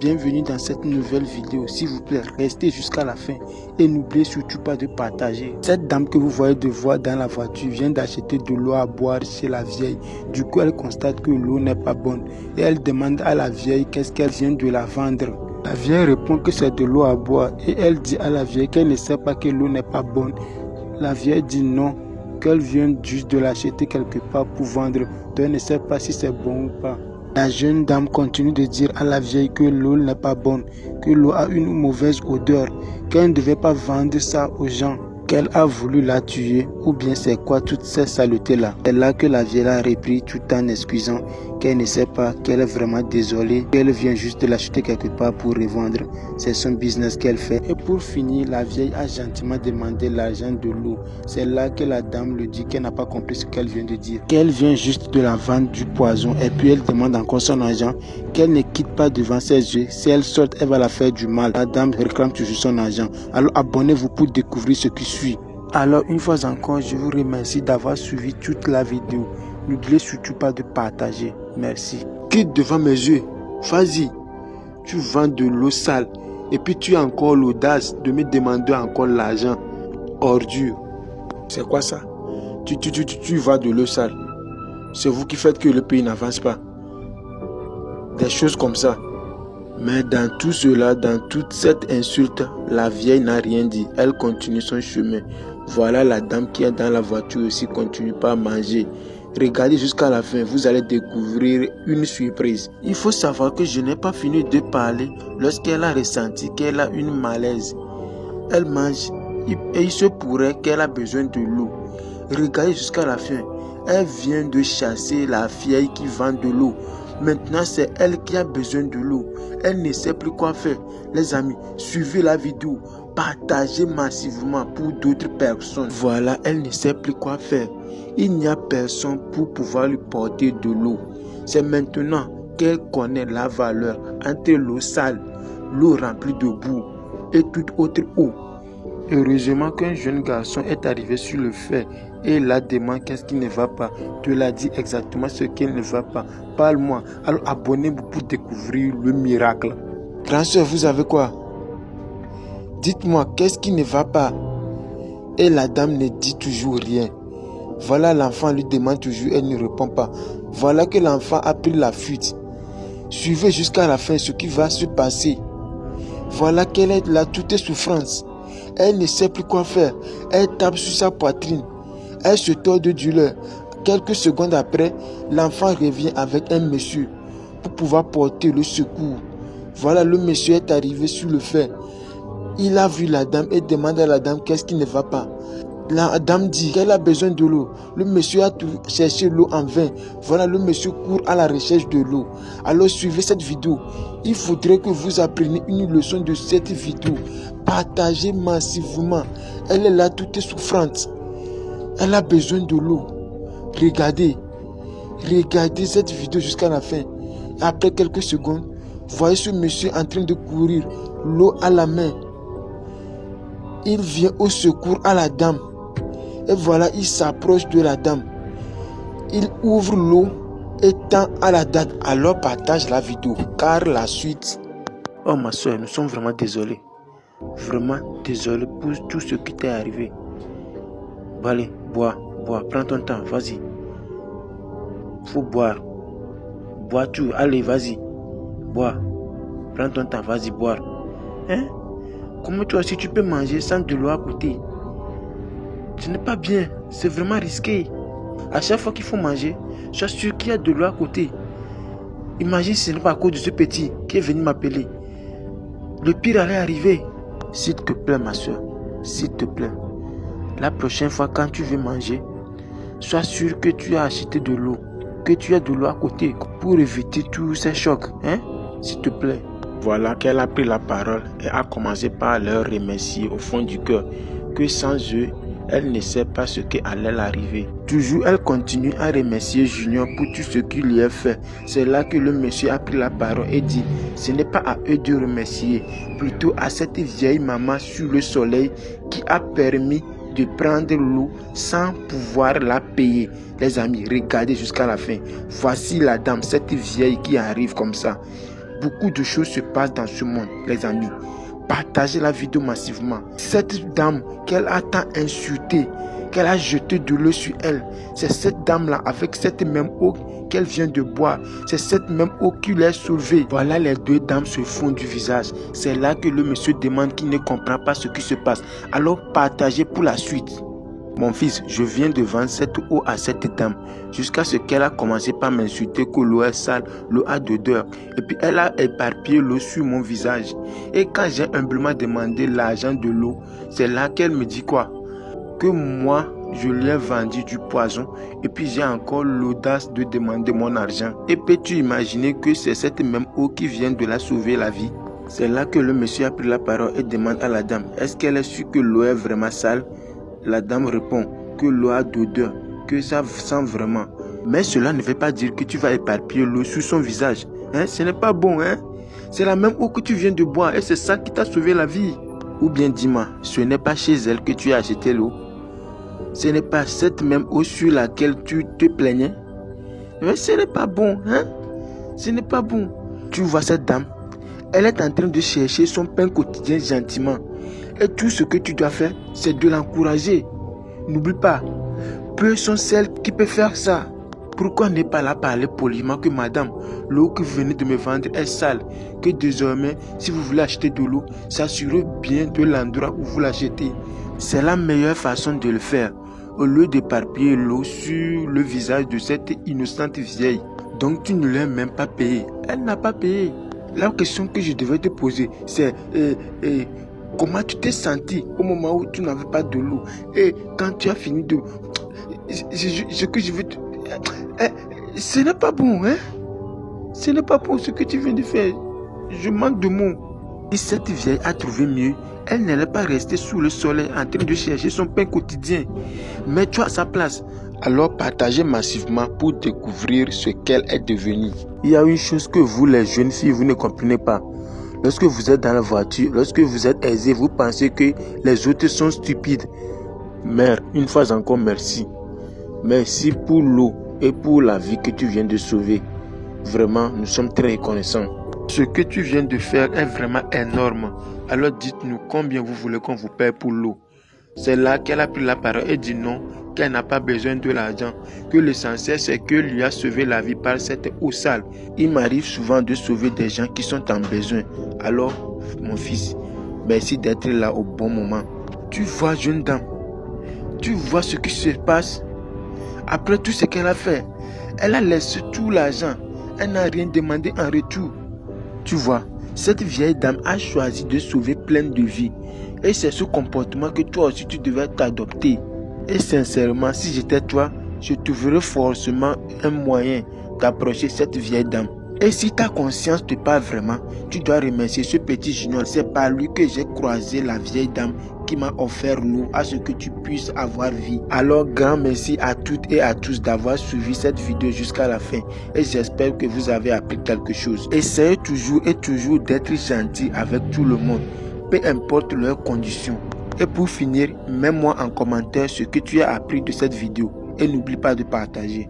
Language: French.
Bienvenue dans cette nouvelle vidéo. S'il vous plaît, restez jusqu'à la fin et n'oubliez surtout pas de partager. Cette dame que vous voyez devant dans la voiture vient d'acheter de l'eau à boire chez la vieille. Du coup, elle constate que l'eau n'est pas bonne et elle demande à la vieille qu'est-ce qu'elle vient de la vendre. La vieille répond que c'est de l'eau à boire et elle dit à la vieille qu'elle ne sait pas que l'eau n'est pas bonne. La vieille dit non, qu'elle vient juste de l'acheter quelque part pour vendre, donc elle ne sait pas si c'est bon ou pas. La jeune dame continue de dire à la vieille que l'eau n'est pas bonne, que l'eau a une mauvaise odeur, qu'elle ne devait pas vendre ça aux gens, qu'elle a voulu la tuer, ou bien c'est quoi toutes ces saletés-là. C'est là que la vieille a repris tout en excusant qu'elle ne sait pas, qu'elle est vraiment désolée, qu'elle vient juste de l'acheter quelque part pour revendre. C'est son business qu'elle fait. Et pour finir, la vieille a gentiment demandé l'argent de l'eau. C'est là que la dame lui dit qu'elle n'a pas compris ce qu'elle vient de dire, qu'elle vient juste de la vendre du poison. Et puis elle demande encore son argent, qu'elle ne quitte pas devant ses yeux. Si elle sort, elle va la faire du mal. La dame réclame toujours son argent. Alors abonnez-vous pour découvrir ce qui suit. Alors une fois encore, je vous remercie d'avoir suivi toute la vidéo. N'oubliez surtout pas de partager. Merci. Quitte devant mes yeux. Vas-y. Tu vends de l'eau sale. Et puis tu as encore l'audace de me demander encore l'argent. Ordure. C'est quoi ça? Tu vends de l'eau sale. C'est vous qui faites que le pays n'avance pas. Des choses comme ça. Mais dans tout cela, dans toute cette insulte, la vieille n'a rien dit. Elle continue son chemin. Voilà la dame qui est dans la voiture aussi continue pas à manger. Regardez jusqu'à la fin, vous allez découvrir une surprise. Il faut savoir que je n'ai pas fini de parler lorsqu'elle a ressenti qu'elle a une malaise. Elle mange et il se pourrait qu'elle a besoin de l'eau. Regardez jusqu'à la fin. Elle vient de chasser la vieille qui vend de l'eau. Maintenant, c'est elle qui a besoin de l'eau. Elle ne sait plus quoi faire. Les amis, suivez la vidéo. Partagez massivement pour d'autres personnes. Voilà, elle ne sait plus quoi faire. Il n'y a personne pour pouvoir lui porter de l'eau. C'est maintenant qu'elle connaît la valeur entre l'eau sale, l'eau remplie de boue et toute autre eau. Heureusement qu'un jeune garçon est arrivé sur le fait et la demande qu'est-ce qui ne va pas. Tu l'as dit exactement ce qui ne va pas. Parle-moi. Alors abonnez-vous pour découvrir le miracle. Grand soeur, vous avez quoi? Dites-moi, qu'est-ce qui ne va pas? Et la dame ne dit toujours rien. Voilà, l'enfant lui demande toujours, elle ne répond pas. Voilà que l'enfant a pris la fuite. Suivez jusqu'à la fin ce qui va se passer. Voilà qu'elle est là, toute souffrance. Elle ne sait plus quoi faire. Elle tape sur sa poitrine. Elle se tord de douleur. Quelques secondes après, l'enfant revient avec un monsieur pour pouvoir porter le secours. Voilà, le monsieur est arrivé sur le fait. Il a vu la dame et demande à la dame qu'est-ce qui ne va pas. La dame dit qu'elle a besoin de l'eau. Le monsieur a cherché l'eau en vain. Voilà, le monsieur court à la recherche de l'eau. Alors suivez cette vidéo. Il faudrait que vous appreniez une leçon de cette vidéo. Partagez massivement. Elle est là, toute souffrante. Elle a besoin de l'eau. Regardez. Regardez cette vidéo jusqu'à la fin. Après quelques secondes, voyez ce monsieur en train de courir, l'eau à la main. Il vient au secours à la dame. Et voilà, il s'approche de la dame. Il ouvre l'eau et tend à la dame. Alors partage la vidéo, car la suite... Oh ma soeur, nous sommes vraiment désolés. Vraiment désolés pour tout ce qui t'est arrivé. Bon, allez, bois, prends ton temps, vas-y. Faut boire. Bois tout, allez, vas-y. Bois. Prends ton temps, vas-y, boire. Hein? Comment toi aussi tu peux manger sans de l'eau à côté? Ce n'est pas bien, c'est vraiment risqué. À chaque fois qu'il faut manger, sois sûr qu'il y a de l'eau à côté. Imagine si ce n'est pas à cause de ce petit qui est venu m'appeler. Le pire allait arriver. S'il te plaît ma soeur, s'il te plaît. La prochaine fois quand tu veux manger, sois sûr que tu as acheté de l'eau, que tu as de l'eau à côté pour éviter tous ces chocs. Hein? S'il te plaît. Voilà qu'elle a pris la parole et a commencé par leur remercier au fond du cœur que sans eux, elle ne sait pas ce qui allait l'arriver. Toujours, elle continue à remercier Junior pour tout ce qu'il lui a fait. C'est là que le monsieur a pris la parole et dit, ce n'est pas à eux de remercier, plutôt à cette vieille maman sur le soleil qui a permis de prendre l'eau sans pouvoir la payer. Les amis, regardez jusqu'à la fin. Voici la dame, cette vieille qui arrive comme ça. Beaucoup de choses se passent dans ce monde, les amis. Partagez la vidéo massivement. Cette dame qu'elle a tant insultée, qu'elle a jeté de l'eau sur elle, c'est cette dame-là, avec cette même eau qu'elle vient de boire, c'est cette même eau qui l'a sauvée. Voilà, les deux dames se font du visage. C'est là que le monsieur demande qu'il ne comprend pas ce qui se passe. Alors partagez pour la suite. Mon fils, je viens de vendre cette eau à cette dame, jusqu'à ce qu'elle a commencé par m'insulter que l'eau est sale, l'eau a d'odeur. Et puis elle a éparpillé l'eau sur mon visage. Et quand j'ai humblement demandé l'argent de l'eau, c'est là qu'elle me dit quoi? Que moi, je lui ai vendu du poison et puis j'ai encore l'audace de demander mon argent. Et peux-tu imaginer que c'est cette même eau qui vient de la sauver la vie? C'est là que le monsieur a pris la parole et demande à la dame, est-ce qu'elle est sûre que l'eau est vraiment sale? La dame répond que l'eau a d'odeur, que ça sent vraiment. Mais cela ne veut pas dire que tu vas éparpiller l'eau sur son visage. Ce n'est pas bon, hein? C'est la même eau que tu viens de boire et c'est ça qui t'a sauvé la vie. Ou bien dis-moi, ce n'est pas chez elle que tu as acheté l'eau. Ce n'est pas cette même eau sur laquelle tu te plaignais. Mais ce n'est pas bon, hein? Ce n'est pas bon. Tu vois cette dame? Elle est en train de chercher son pain quotidien gentiment. Et tout ce que tu dois faire, c'est de l'encourager. N'oublie pas, peu sont celles qui peuvent faire ça. Pourquoi ne pas la parler poliment que madame, l'eau que vous venez de me vendre est sale, que désormais, si vous voulez acheter de l'eau, s'assurez bien de l'endroit où vous l'achetez. C'est la meilleure façon de le faire, au lieu d'éparpiller l'eau sur le visage de cette innocente vieille. Donc tu ne l'as même pas payé. Elle n'a pas payé. La question que je devais te poser, c'est comment tu t'es senti au moment où tu n'avais pas de l'eau? Et quand tu as fini de... Ce que je veux te... ce n'est pas bon, hein? Ce n'est pas bon ce que tu viens de faire. Je manque de mots. Et cette vieille a trouvé mieux. Elle n'allait pas rester sous le soleil en train de chercher son pain quotidien. Mets-toi à sa place. Alors partagez massivement pour découvrir ce qu'elle est devenue. Il y a une chose que vous, les jeunes filles, vous ne comprenez pas. Lorsque vous êtes dans la voiture, lorsque vous êtes aisé, vous pensez que les autres sont stupides. Mère, une fois encore, merci. Merci pour l'eau et pour la vie que tu viens de sauver. Vraiment, nous sommes très reconnaissants. Ce que tu viens de faire est vraiment énorme. Alors dites-nous combien vous voulez qu'on vous paie pour l'eau. C'est là qu'elle a pris la parole et dit non, qu'elle n'a pas besoin de l'argent, que l'essentiel c'est que lui a sauvé la vie par cette eau sale. Il m'arrive souvent de sauver des gens qui sont en besoin. Alors, mon fils, merci d'être là au bon moment. Tu vois, jeune dame, tu vois ce qui se passe. Après tout ce qu'elle a fait, elle a laissé tout l'argent. Elle n'a rien demandé en retour. Tu vois, cette vieille dame a choisi de sauver plein de vies. Et c'est ce comportement que toi aussi tu devais t'adopter. Et sincèrement, si j'étais toi, je trouverais forcément un moyen d'approcher cette vieille dame. Et si ta conscience te parle vraiment, tu dois remercier ce petit junior. C'est par lui que j'ai croisé la vieille dame qui m'a offert l'eau à ce que tu puisses avoir vie. Alors grand merci à toutes et à tous d'avoir suivi cette vidéo jusqu'à la fin. Et j'espère que vous avez appris quelque chose. Essayez toujours d'être gentil avec tout le monde, peu importe leurs conditions. Et pour finir, mets-moi en commentaire ce que tu as appris de cette vidéo. Et n'oublie pas de partager.